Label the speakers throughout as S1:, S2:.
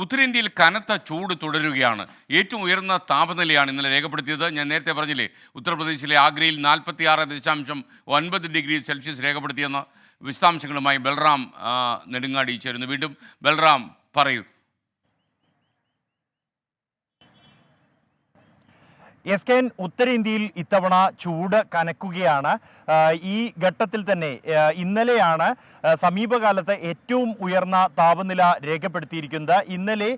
S1: ഉത്തരേന്ത്യയിൽ കനത്ത ചൂട് തുടരുകയാണ്. ഏറ്റവും ഉയർന്ന താപനിലയാണ് ഇന്നലെ രേഖപ്പെടുത്തിയത്. ഞാൻ നേരത്തെ പറഞ്ഞില്ലേ, ഉത്തർപ്രദേശിലെ ആഗ്രയിൽ 46.9 ഡിഗ്രി സെൽഷ്യസ് രേഖപ്പെടുത്തിയെന്ന വിശദാംശങ്ങളുമായി ബൽറാം നെടുങ്ങാടി ചേരുന്നു. വീണ്ടും ബൽറാം, പറയൂ.
S2: എസ്കെൻ, ഉത്തരേന്ത്യയിൽ ഇത്തവണ ചൂട് കനക്കുകയാണ്. ഈ ഘട്ടത്തിൽ തന്നെ ഇന്നലെയാണ് സമീപകാലത്ത് ഏറ്റവും ഉയർന്ന താപനില രേഖപ്പെടുത്തിയിരിക്കുന്നത്. ഇന്നലെ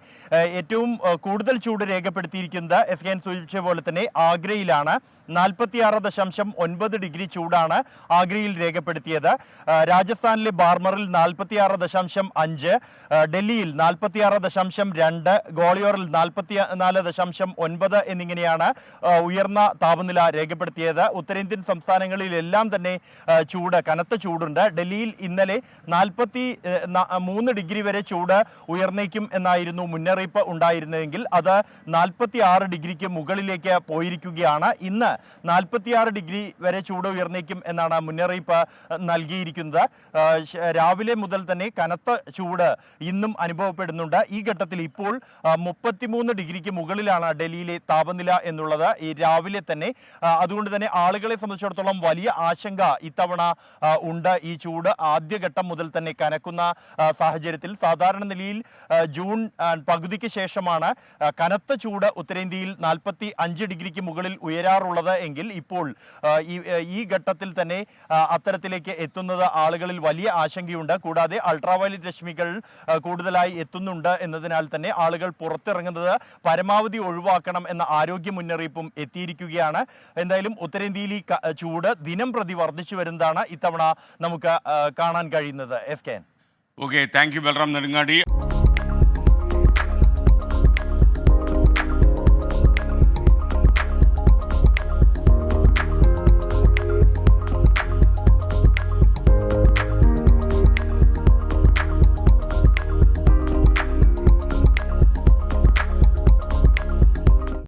S2: ഏറ്റവും കൂടുതൽ ചൂട് രേഖപ്പെടുത്തിയിരിക്കുന്നത് എസ്കെൻ സൂചിപ്പിച്ച പോലെ തന്നെ ആഗ്രയിലാണ്. 46.9 ഡിഗ്രി ചൂടാണ് ആഗ്രയിൽ രേഖപ്പെടുത്തിയത്. രാജസ്ഥാനിലെ ബാർമറിൽ 46.5, ഡൽഹിയിൽ 46.2, ഗ്വാളിയോറിൽ 44.9 എന്നിങ്ങനെയാണ് ഉയർന്ന താപനില രേഖപ്പെടുത്തിയത്. ഉത്തരേന്ത്യൻ സംസ്ഥാനങ്ങളിലെല്ലാം തന്നെ കനത്ത ചൂടുണ്ട്. ഡൽഹിയിൽ ഇന്നലെ 43 ഡിഗ്രി വരെ ചൂട് ഉയർന്നേക്കും എന്നായിരുന്നു മുന്നറിയിപ്പ് ഉണ്ടായിരുന്നതെങ്കിൽ അത് 46 ഡിഗ്രിക്ക് മുകളിലേക്ക് പോയിരിക്കുകയാണ്. ഇന്ന് 46 ഡിഗ്രി വരെ ചൂട് ഉയർന്നേക്കും എന്നാണ് മുന്നറിയിപ്പ് നൽകിയിരിക്കുന്നത്. രാവിലെ മുതൽ തന്നെ കനത്ത ചൂട് ഇന്നും അനുഭവപ്പെടുന്നുണ്ട്. ഈ ഘട്ടത്തിൽ ഇപ്പോൾ 33 ഡിഗ്രിക്ക് മുകളിലാണ് ഡൽഹിയിലെ താപനില എന്നുള്ളത് ഈ രാവിലെ തന്നെ. അതുകൊണ്ട് തന്നെ ആളുകളെ സംബന്ധിച്ചിടത്തോളം വലിയ ആശങ്ക ഇത്തവണ ഉണ്ട്. ഈ ചൂട് ആദ്യഘട്ടം മുതൽ തന്നെ കനക്കുന്ന സാഹചര്യത്തിൽ സാധാരണ നിലയിൽ ജൂൺ പകുതിക്ക് ശേഷമാണ് കനത്ത ചൂട് ഉത്തരേന്ത്യയിൽ 45 ഡിഗ്രിക്ക് മുകളിൽ ഉയരാറുള്ളത് എങ്കിൽ ഇപ്പോൾ ഈ ഘട്ടത്തിൽ തന്നെ അത്തരത്തിലേക്ക് എത്തുന്നത് ആളുകളിൽ വലിയ ആശങ്കയുണ്ട്. കൂടാതെ അൾട്രാവയലറ്റ് രശ്മികൾ കൂടുതലായി എത്തുന്നുണ്ട് എന്നതിനാൽ തന്നെ ആളുകൾ പുറത്തിറങ്ങുന്നത് പരമാവധി ഒഴിവാക്കണം എന്ന ആരോഗ്യ മുന്നറിയിപ്പും എത്തിയിരിക്കുകയാണ്. എന്തായാലും ഉത്തരേന്ത്യയിൽ ഈ ചൂട് ദിനം പ്രതി വർദ്ധിച്ചു വരുന്നതാണ് ഇത്തവണ നമുക്ക് കാണാൻ കഴിയുന്നത്. എസ്കെൻ.
S1: Okay, thank you Balram Nedungadi.